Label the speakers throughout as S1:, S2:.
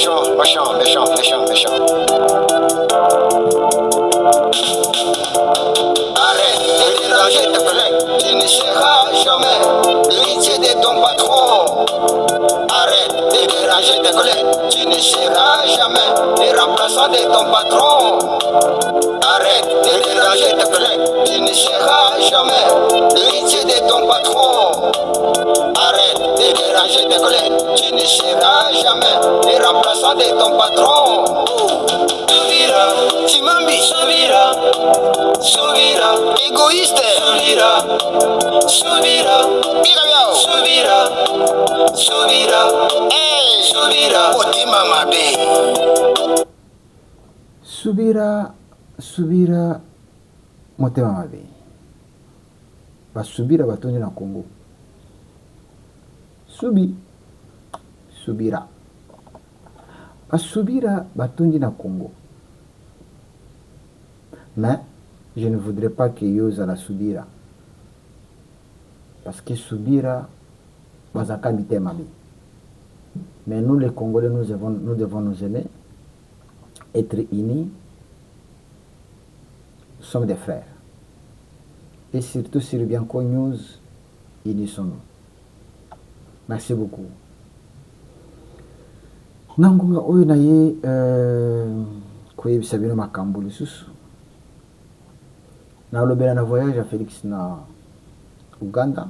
S1: méchant, méchant, méchant, méchant, méchant. Arrête de déranger tes collègues, tu ne seras jamais l'héritier de ton patron. Arrête de déranger tes collègues, tu ne seras jamais le remplaçant de ton patron. Arrête de déranger tes collègues, tu ne seras jamais l'héritier de ton patron. Arrête de déranger tes collègues, tu ne seras jamais le remplaçant de ton patron. Souvira, Timambi, Souvira, Souvira, égoïste, Souvira, Souvira, Bigamiao, Souvira, Souvira, hey, Souvira, Otima Mabe.
S2: Subira, subira, motema mabe. Basubira batonye na Congo. Subira. Basubira batonye na Congo. Mais je ne voudrais pas que Yosa la subira. Parce que subira, bazaka mitema mabe. Mais nous les Congolais, nous devons nous aimer, être unis. Nous sommes des frères. Et surtout sur Bianco News, unissons-nous. Merci beaucoup. Nangunga oyo na ye koyebisa bino makambo lisusu. Nalobela na voyage à Félix na Uganda.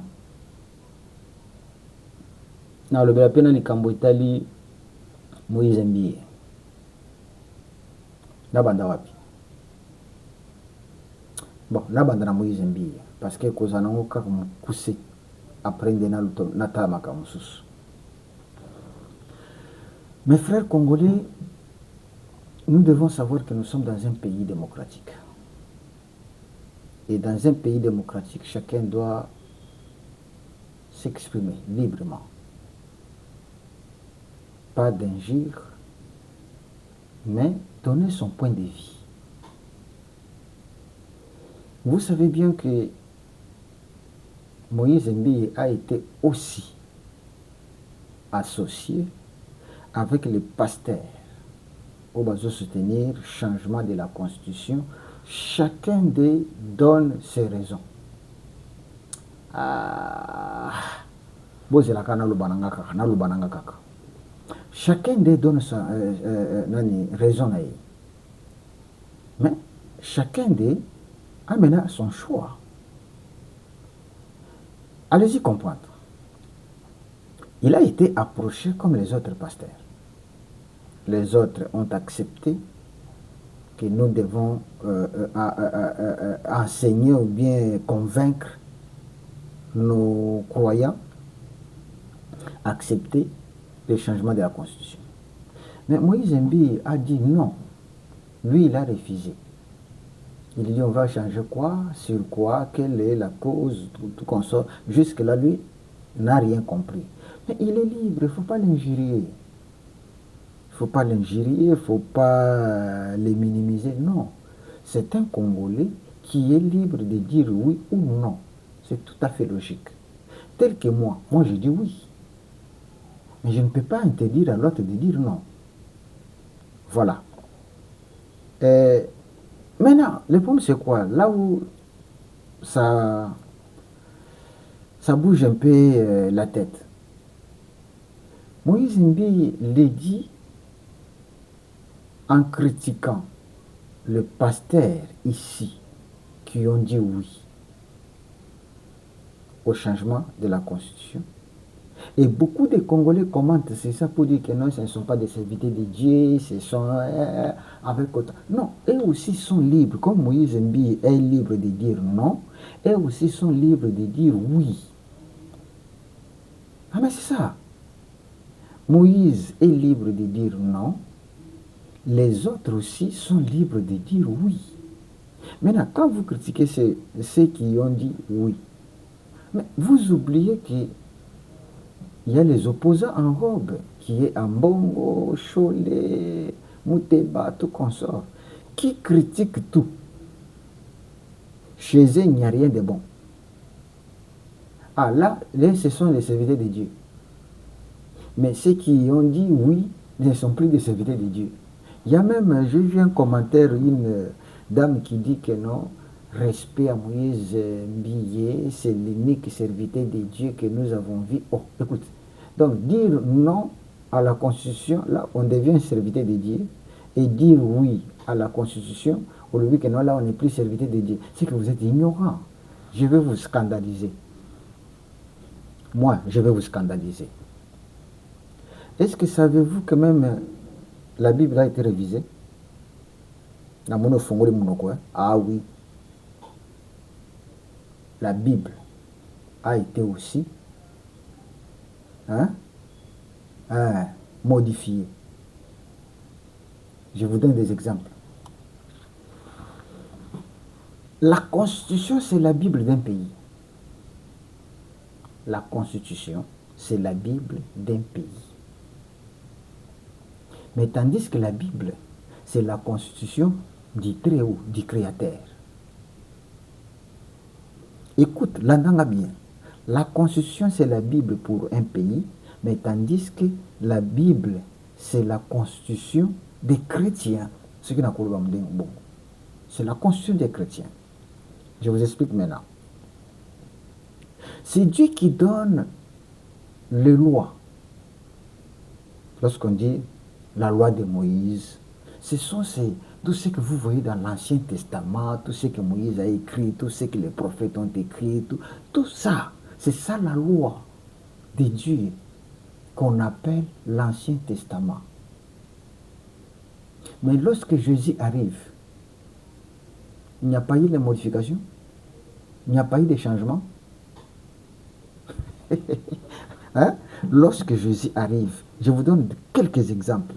S2: Nalobela pe na likambo etali Moïse Mbie. Nabanda wapi? Bon, nabanda na Moïse Mbie parce que kozana ngo kaka mukuse aprendre na tamaka mususu. Mes frères congolais, nous devons savoir que nous sommes dans un pays démocratique. Et dans un pays démocratique, chacun doit s'exprimer librement. Pas d'injure, mais donner son point de vue. Vous savez bien que Moïse Mbie a été aussi associé avec les pasteurs au besoin de soutenir le changement de la Constitution. Chacun d'eux donne ses raisons. Chacun d'eux donne sa raison. Mais chacun d'eux a maintenant son choix. Allez-y comprendre. Il a été approché comme les autres pasteurs. Les autres ont accepté que nous devons enseigner ou bien convaincre nos croyants, accepter le changement de la Constitution. Mais Moïse Mbie a dit non. Lui, il a refusé. Il dit on va changer quoi, sur quoi, quelle est la cause, tout comme ça. Jusque-là, lui n'a rien compris. Mais il est libre, il ne faut pas l'injurier. Il ne faut pas l'injurier, il ne faut pas les minimiser. Non. C'est un Congolais qui est libre de dire oui ou non. C'est tout à fait logique. Tel que moi je dis oui. Mais je ne peux pas interdire à l'autre de dire non. Voilà. Maintenant, le problème c'est quoi? Là où ça bouge un peu la tête. Moïse Mbie l'a dit en critiquant les pasteurs ici qui ont dit oui au changement de la Constitution. Et beaucoup de Congolais commentent, c'est ça pour dire que non, ce ne sont pas des serviteurs de Dieu, ce sont avec autant. Non, eux aussi sont libres, comme Moïse Mbie est libre de dire non, eux aussi sont libres de dire oui. Ah mais c'est ça. Moïse est libre de dire non, les autres aussi sont libres de dire oui. Maintenant, quand vous critiquez ceux qui ont dit oui, mais vous oubliez qu'il y a les opposants en robe, qui est Ambongo, Cholet, Mouteba, tout consort, qui critiquent tout. Chez eux, il n'y a rien de bon. Ah là, ce sont les serviteurs de Dieu. Mais ceux qui ont dit oui, Ils ne sont plus des serviteurs de Dieu. Il y a même, j'ai vu un commentaire, une dame qui dit que non, respect à Moïse Mbilé, c'est l'unique serviteur de Dieu que nous avons vu. Oh, écoute, donc dire non à la Constitution, là, on devient serviteur de Dieu, et dire oui à la Constitution, au lieu que non, là, on n'est plus serviteur de Dieu. C'est que vous êtes ignorant. Je vais vous scandaliser. Moi, je vais vous scandaliser. Est-ce que savez-vous que même la Bible a été révisée? Ah oui. La Bible a été aussi modifiée. Je vous donne des exemples. La Constitution, c'est la Bible d'un pays. La Constitution, c'est la Bible d'un pays. Mais tandis que la Bible, c'est la Constitution du Très-Haut, du Créateur. Écoute, l'entends bien. La Constitution, c'est la Bible pour un pays, mais tandis que la Bible, c'est la Constitution des chrétiens. Ce qui n'a pas bon. C'est la Constitution des chrétiens. Je vous explique maintenant. C'est Dieu qui donne les lois. Lorsqu'on dit la loi de Moïse, ce sont tout ce que vous voyez dans l'Ancien Testament, tout ce que Moïse a écrit, tout ce que les prophètes ont écrit, tout ça, c'est ça la loi de Dieu qu'on appelle l'Ancien Testament. Mais lorsque Jésus arrive, il n'y a pas eu de modification, il n'y a pas eu de changement. Lorsque Jésus arrive, je vous donne quelques exemples.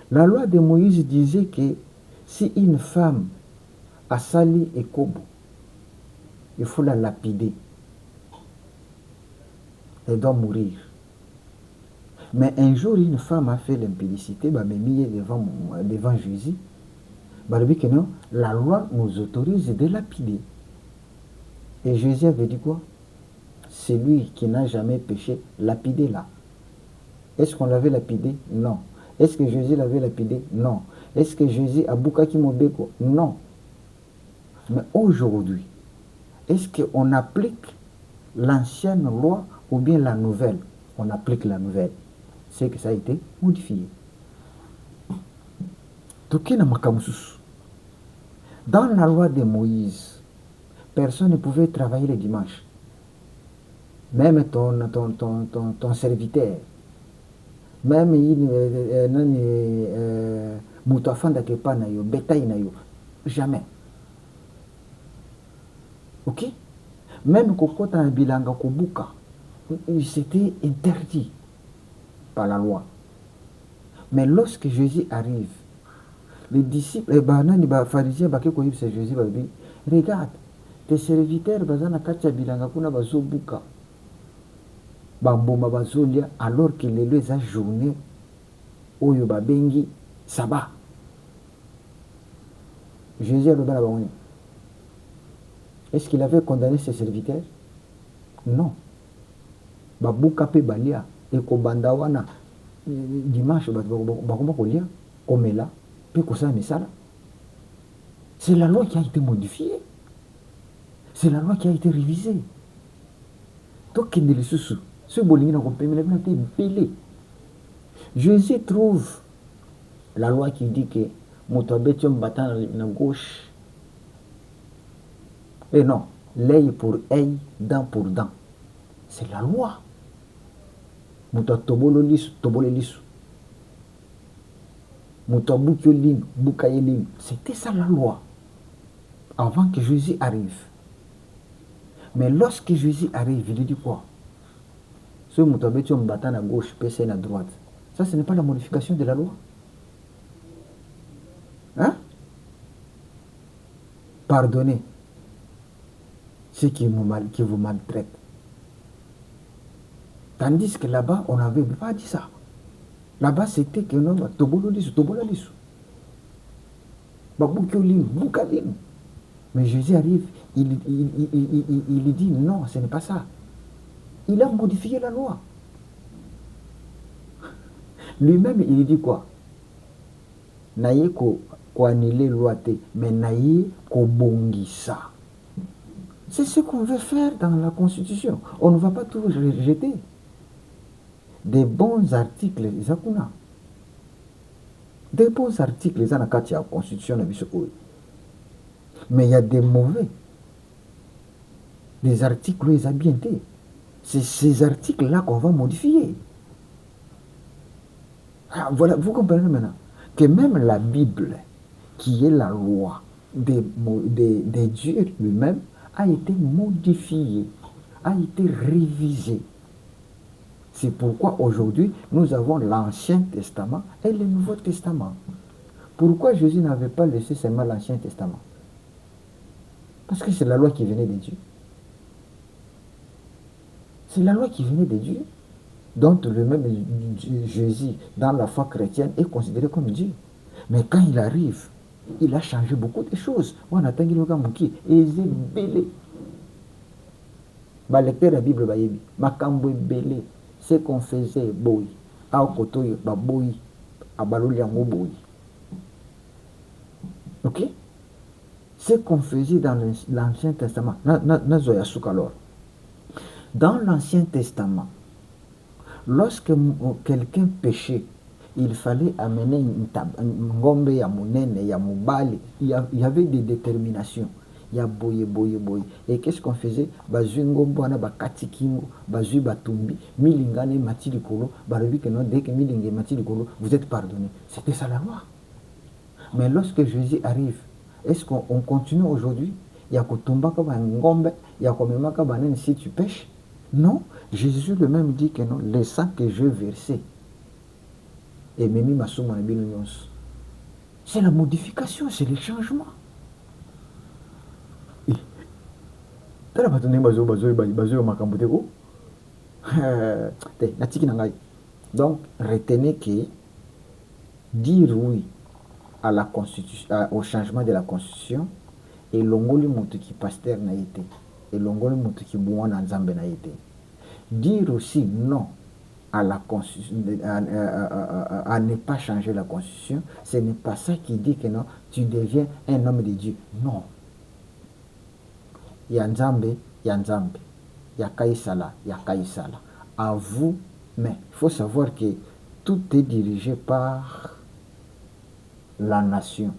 S2: La loi de Moïse disait que si une femme a sali et kobo, il faut la lapider. Elle doit mourir. Mais un jour, une femme a fait l'impudicité, bah, mis devant Jésus. Bah, que non, la loi nous autorise de lapider. Et Jésus avait dit quoi? C'est lui qui n'a jamais péché, lapidé là. Est-ce qu'on l'avait lapidé? Non. Est-ce que Jésus l'avait lapidé? Non. Est-ce que Jésus a boukaki mobeko? Non. Mais aujourd'hui, est-ce qu'on applique l'ancienne loi ou bien la nouvelle? On applique la nouvelle. C'est que ça a été modifié. Dans la loi de Moïse, personne ne pouvait travailler le dimanche. Même ton serviteur, même mutafanda kepa na yo, bétail na yo, jamais. Ok? Même kokota na bilanga kobuka, c'était interdit par la loi. Mais lorsque Jésus arrive, les disciples, les pharisiens, Jésus va dire, regarde, tes serviteurs, bazana kacha bilanga kuna bazobuka. Bamboma bazolia alors que les a journée oyo babengi sabbat. Jésus a le bala. Est-ce qu'il avait condamné ses serviteurs? Non. Babuka pe balia et ko bandawana dimanche bakoma kolia komela pe kosa misala. C'est la loi qui a été modifiée. C'est la loi qui a été révisée. Donc il ne sous ce bolingi n'a été belé. Jésus trouve la loi qui dit que Moutabetion battant la gauche. Et non, l'œil pour œil, dent pour dent. C'est la loi. Moutabolo lisu, tobole lisu. Moutabukyo lin, bukaye lin. C'était ça la loi. Avant que Jésus arrive. Mais lorsque Jésus arrive, il dit quoi? Ce Moutabetion battant à gauche, PC à droite. Ça, ce n'est pas la modification de la loi. Hein? Pardonnez ceux qui vous maltraitent. Tandis que là-bas, on n'avait pas dit ça. Là-bas, c'était que non, tobolo lisu, tobola lisu. Mais Jésus arrive, il dit non, ce n'est pas ça. Il a modifié la loi. Lui-même, il dit quoi? Naye ko annuler loi te, mais naye ko bongisa. C'est ce qu'on veut faire dans la Constitution. On ne va pas tout rejeter. Des bons articles, Zakuna. Des bons articles, ils ont la Constitution, mais il y a des mauvais. Des articles, ils ont bien été. C'est ces articles-là qu'on va modifier. Ah, voilà, vous comprenez maintenant que même la Bible, qui est la loi des dieux lui-même, a été modifiée, a été révisée. C'est pourquoi aujourd'hui, nous avons l'Ancien Testament et le Nouveau Testament. Pourquoi Jésus n'avait pas laissé seulement l'Ancien Testament? Parce que c'est la loi qui venait de Dieu. C'est la loi qui venait de Dieu, dont le même Jésus, dans la foi chrétienne, est considéré comme Dieu. Mais quand il arrive, il a changé beaucoup de choses. On a tangi le gamuki, et il est belé. Ba lecteur la Bible bayebi, makambo belé, ce qu'on faisait boy, a kotoyo ba boy, a baloli yango boy. OK? Ce qu'on faisait dans l'Ancien Testament, dans l'Ancien Testament, lorsque quelqu'un péchait, il fallait amener une ngombe ya munene ya mubali. Il y avait des déterminations. Il y a boye. Et qu'est-ce qu'on faisait? Bazui ngombo ana bakati kingo, bazui batumbi, milingane mati likolo, balobi que non, dès que milingé mati likolo, vous êtes pardonné. C'était ça la loi. Mais lorsque Jésus arrive, est-ce qu'on continue aujourd'hui? Il y a kotumba ka ngombe, il y a komema ka banane si tu pêches? Non, Jésus lui-même dit que non, le sang que je versais, et memi masuma na bino nyonso. C'est la modification, c'est le changement. Donc, retenez que dire oui à la constitution, au changement de la constitution, et longoli mutu ki pasteur na été, et longoli mutu ki bouana nzambe na été. Dire aussi non à la constitution, à ne pas changer la constitution, ce n'est pas ça qui dit que non, tu deviens un homme de Dieu. Non. Yanzambe, Yakaïsala. À vous, mais il faut savoir que tout est dirigé par la nation.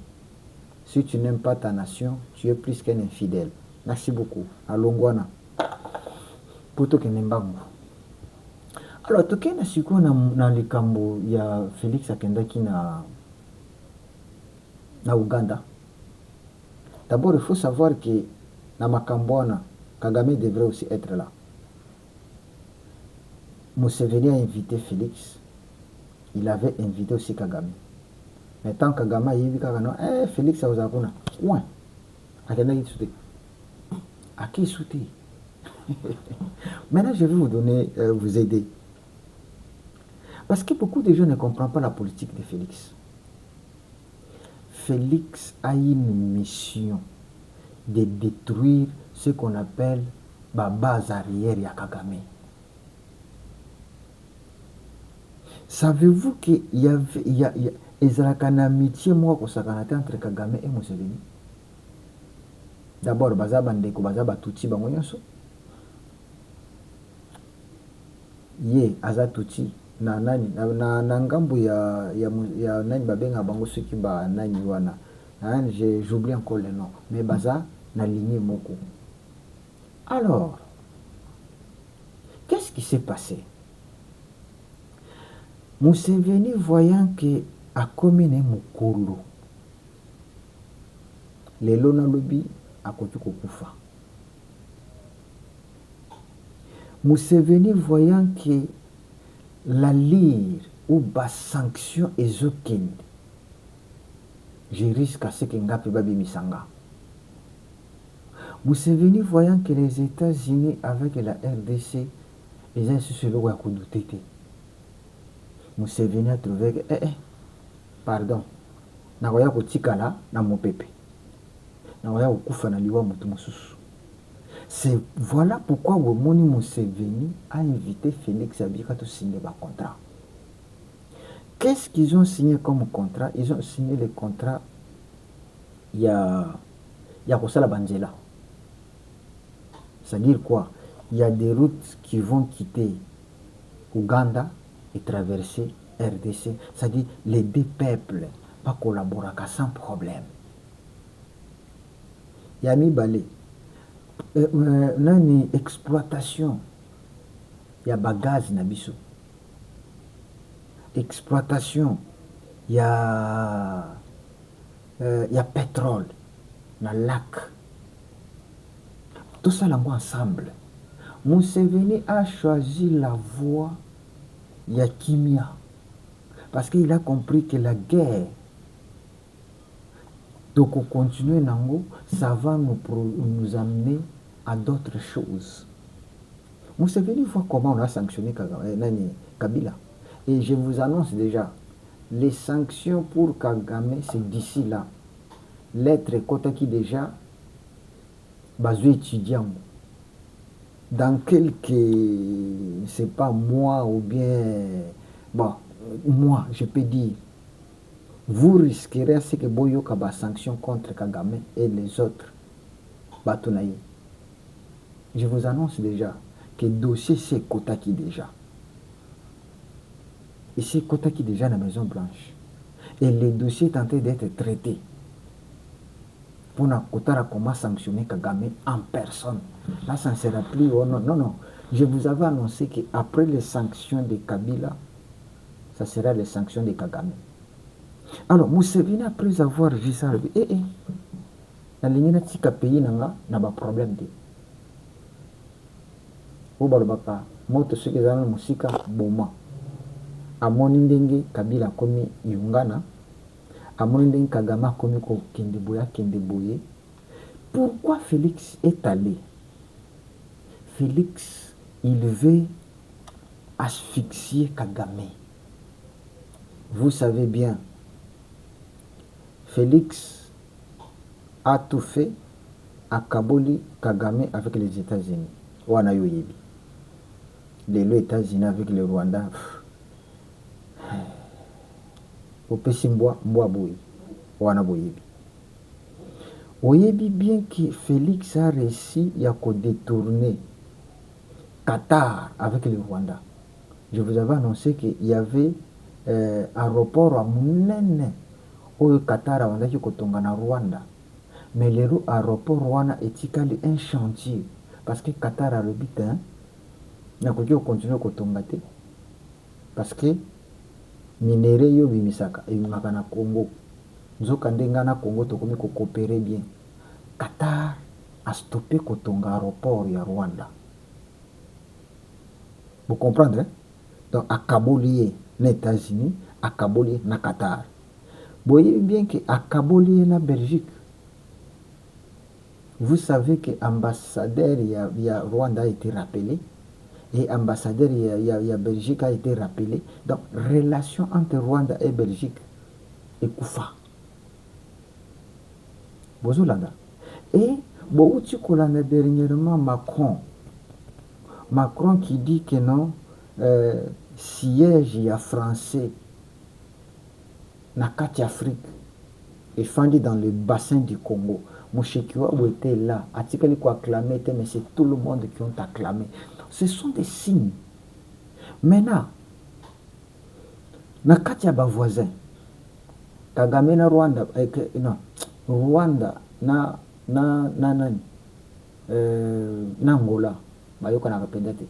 S2: Si tu n'aimes pas ta nation, tu es plus qu'un infidèle. Merci beaucoup. Alongwana. Poto kenembango. Alors, toke na siko na likambo ya Félix akendaki na Ouganda. D'abord, il faut savoir que na Makambwana, Kagame devrait aussi être là. Museveni a invité Félix. Il avait invité aussi Kagame. Mais tant Kagame a dit que Félix a osé. Ouais. À qui souter? Maintenant, je vais vous donner, vous aider. Parce que beaucoup de gens ne comprennent pas la politique de Félix. Félix a une mission de détruire ce qu'on appelle la base arrière ya Kagame. Savez-vous qu'il y a une amitié entre Kagame et Museveni? D'abord, baza bandeko baza batuti bango nyonso. Ye aza tuti na nani na ngambo ya nani babenga bango soki ba nani wana. J'oublie encore le nom, mais baza na lignée moko. Alors, qu'est-ce qui s'est passé? Museveni voyant que a commune mukolo, lelo na lobi akoki kokufa. Museveni voyant que la lire ou bas sanction ezokende, je risque à ce que ngapi babi misanga. Museveni voyant que les États-Unis avec la RDC, les institutions à douter. Museveni a trouvé que pardon, nakoya kotikala na mopepe, nakoya kokufa na liwa mutu mosusu. C'est voilà pourquoi Moni Museveni a invité Félix Abikato signer un contrat. Qu'est-ce qu'ils ont signé comme contrat? Ils ont signé le contrat, il y a Kosala Banzela. C'est-à-dire quoi? Il y a des routes qui vont quitter Ouganda et traverser RDC. C'est-à-dire les deux peuples pas collaborer sans problème. Il y a mis balé. Nani exploitation. Il y a bagage na biso. Exploitation. Il y a pétrole na lac. Tout ça là ensemble. Museveni a choisi la voie Yakimia parce qu'il a compris que la guerre, donc on continue nango, ça va nous amener à d'autres choses. Museveni voit comment on a sanctionné Kabila. Et je vous annonce déjà, les sanctions pour Kagame, c'est d'ici là. L'être Kotaki déjà, basé étudiant. Dans quelques, c'est pas mois ou bien, bon, moi, je peux dire, vous risquerez à ce que Boyoka ba sanction contre Kagame et les autres Batonaï. Je vous annonce déjà que le dossier c'est Kotaki déjà. Et c'est Kotaki déjà dans la Maison Blanche. Et le dossier est en train d'être traité. Pour comment sanctionner Kagame en personne. Là, ça ne sera plus. Oh non, non, non. Je vous avais annoncé qu'après les sanctions de Kabila, ça sera les sanctions de Kagame. Alors, Museveni, après avoir vu ça, la ligne de tika pays n'a pas de problème. Au Balbaka, moto ceux qui ont musika boma. A monindenge Kabila komi Yungana. À mon Kagama comme Kendeboye. Pourquoi Félix est allé? Félix, il veut asphyxier Kagame. Vous savez bien, Félix a tout fait à Kaboli Kagame avec les États-Unis. Wana yoyebi. Les États-Unis avec le Rwanda. Opesi mboa boye wana boyebi. Oyebi bien que Félix a réussi à détourner Qatar avec le Rwanda. Je vous avais annoncé qu'il y avait un aéroport à Munene au Qatar avant d'aller kotonga na Rwanda. Mais le aéroport Rwanda est un chantier parce que Qatar a le but n'a pas continuer à kotonga parce que minéraux yo bimisaka ebimaka na Congo. Nzoka ndenga na Congo tokomi ko coopérer bien. Qatar a stoppé kotonga aéroport ya Rwanda. Vous comprenez? Donc à Kaboli les États-Unis, à Kaboli na Qatar. Vous voyez bien que à Kaboli na Belgique. Vous savez que ambassadeur ya Rwanda a été rappelé. Et ambassadeur il y a Belgique a été rappelé. Donc, relation entre Rwanda et Belgique est koufa. Bozolanda. Et, Kolanda dernièrement, Macron qui dit que non, siège il y a français, na Kati Afrique, et fandi dans le bassin du Congo. Mouchekiwa était là, Atikali ko acclamé, mais c'est tout le monde qui ont acclamé. Ce sont des signes. Maintenant, na kati ya voisin, Kagame na Rwanda, non, Rwanda na Angola, bayoka na kapenda te.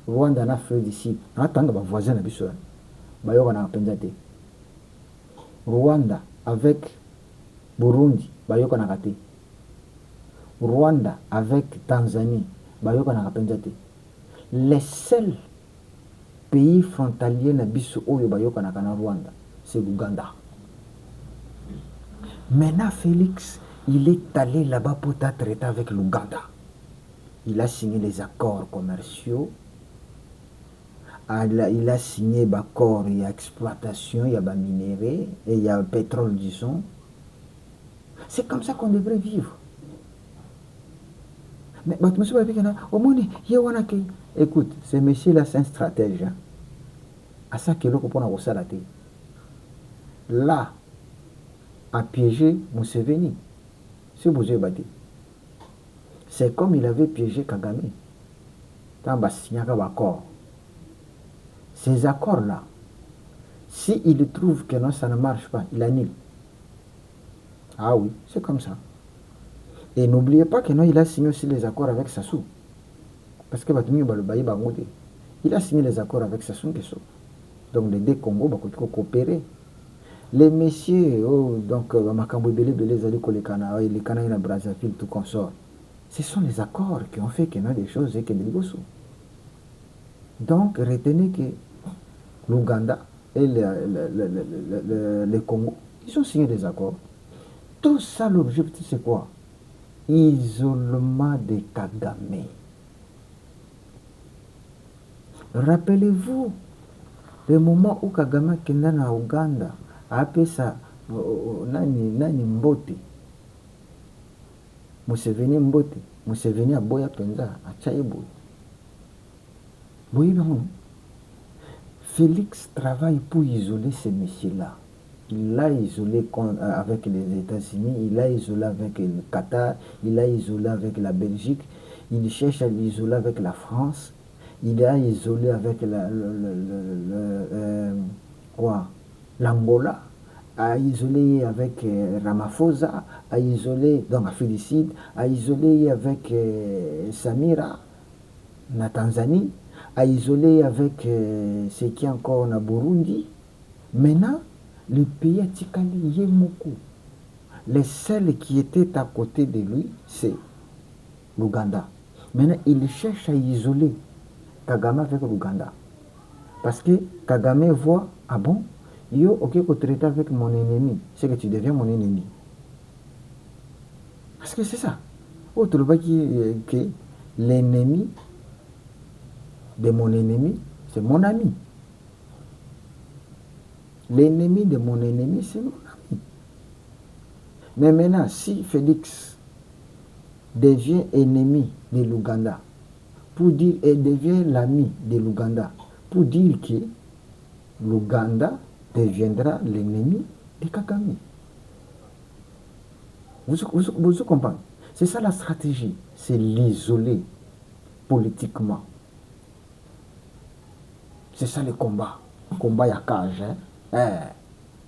S2: Rwanda na Afrique du Sud, na tanga ba voisin na biso, bayoka na kapenda te. Rwanda avec Burundi, bayoka na kate. Rwanda avec Tanzanie, bayoka na kapenda te. Les seuls pays frontaliers na biso oyo bayoka na Rwanda, c'est l'Ouganda. Maintenant Félix, il est allé là-bas pour traiter avec l'Ouganda. Il a signé les accords commerciaux. Il a signé des accords, il y a exploitation, il y a des minéraux, et il y a le pétrole, disons. C'est comme ça qu'on devrait vivre. Mais écoute, ce monsieur-là, c'est un stratège. asaki eloko mpona kosala te. Là a piégé Museveni. Si vous avez battu, c'est comme il avait piégé Kagame. Quand il a signé un accord. Ces accords-là, s'il trouve que non, ça ne marche pas, il annule. Ah oui, c'est comme ça. Et n'oubliez pas que non, il a signé aussi les accords avec Sassou. Parce que il a signé les accords avec Sassou Nguesso. Donc les deux Congos vont coopérer. Les messieurs, donc Makambo Belé Zali Kolekana, les Canadiens Brazzaville, tout consort. Ce sont les accords qui ont fait qu'il y a des choses et que des gosses. Donc retenez que l'Ouganda et le Congo, ils ont signé des accords. Tout ça, l'objectif, c'est quoi? Isolement de Kagame. Rappelez-vous le moment où Kagame kenda na Ouganda a appelé ça nani Mbote. Museveni Mbote. Museveni a boya penza a Tchaïbo. Oui, non. Félix travaille pour isoler ces messieurs-là. Il l'a isolé avec les États-Unis, il l'a isolé avec le Qatar, il l'a isolé avec la Belgique, il cherche à l'isoler avec la France, il a isolé avec l'Angola, a isolé avec Ramaphosa, a isolé, donc à Félicide, a isolé avec Samira, la Tanzanie, a isolé avec ce qui est encore en Burundi. Maintenant, le pays a Tikali Yemoko. Les seuls qui étaient à côté de lui, c'est l'Ouganda. Maintenant, il cherche à isoler Kagame avec l'Ouganda. Parce que Kagame voit, ah bon, yo, ok, qu'on traite avec mon ennemi, c'est que tu deviens mon ennemi. Parce que c'est ça. Autre chose que l'ennemi de mon ennemi, c'est mon ami. L'ennemi de mon ennemi, c'est mon ami. Mais maintenant, si Félix devient ennemi de l'Ouganda, pour dire, et devient l'ami de l'Ouganda, pour dire que l'Ouganda deviendra l'ennemi de Kagame. Vous comprenez? C'est ça la stratégie, c'est l'isoler politiquement. C'est ça le combat. Le combat, il y a cage.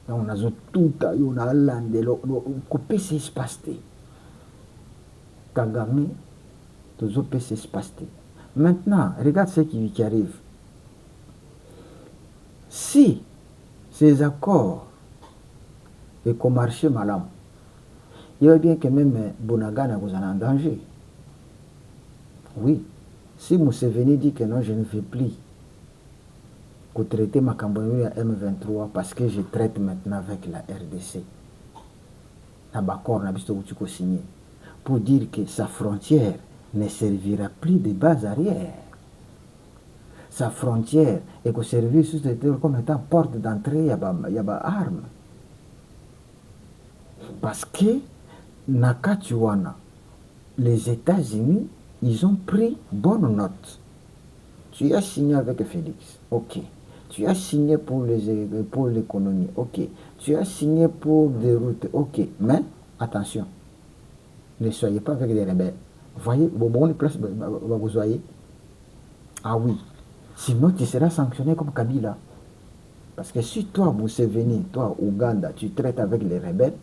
S2: On a tout, on a landé, on peut s'espacer. Kagame, tout le peut s'espacer. Maintenant, regarde ce qui arrive. Si ces accords et qu'on marchait mal, il y a bien que même Bonagana vous en danger. Oui. Si Museveni dit que non, je ne fais plus que traiter ma campagne à M23 parce que je traite maintenant avec la RDC. L'accord n'a pas signé. Pour dire que sa frontière ne servira plus de base arrière. Sa frontière est que servir comme étant porte d'entrée, il y a des armes. Parce que Nakatuana, les États-Unis, ils ont pris bonne note. Tu as signé avec Félix, ok. Tu as signé pour l'économie, ok. Tu as signé pour des routes, ok. Mais attention, ne soyez pas avec des rebelles. Voyez, bon, place, vous voyez. Ah oui. Sinon, tu seras sanctionné comme Kabila. Parce que si toi, Museveni, toi, Ouganda, tu traites avec les rebelles,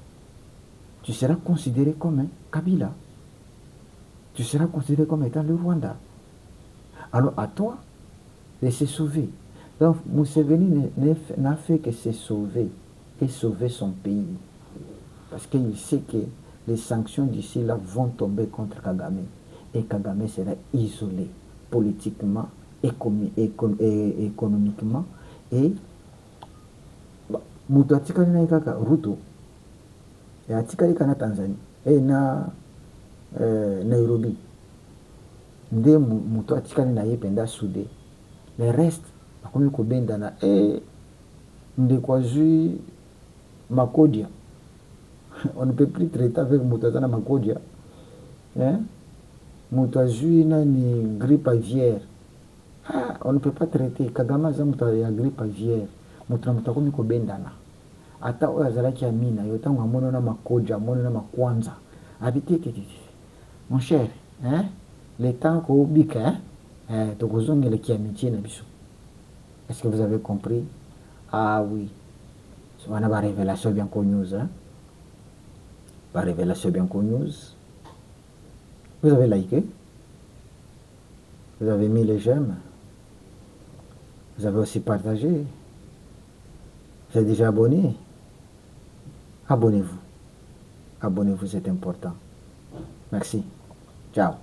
S2: tu seras considéré comme un Kabila. Tu seras considéré comme étant le Rwanda. Alors à toi de se sauver. Donc Museveni n'a fait que se sauver et sauver son pays. Parce qu'il sait que les sanctions d'ici là vont tomber contre Kagame. Et Kagame sera isolé politiquement, économiquement. Et Mutu atikali na kaka Ruto. Et atikali kana Tanzanie. Et na Nairobi. Nde Mutu atikali na ye penda soudé. Le reste, akomi kobenda na ndekwazu Makodia. On ne peut plus traiter avec Mutu na Makodia. Mutu azui na ni grippe aviaire. Ah, on ne peut pas traiter. Kagame aza moto ya grippe aviaire. Moto na moto akomi kobendana. Ata oyo azalaki amina yo ntango amoni na makoja amoni na makwanza. Abi te. Mon cher, hein? Le temps kobika, hein? Tokozongeleki amitié na biso. Est-ce que vous avez compris? Ah oui. On a ma révélation bien connue, hein? Ma révélation bien connue. Vous avez liké? Vous avez mis les j'aime? Vous avez aussi partagé? Vous êtes déjà abonné? Abonnez-vous. Abonnez-vous, c'est important. Merci. Ciao.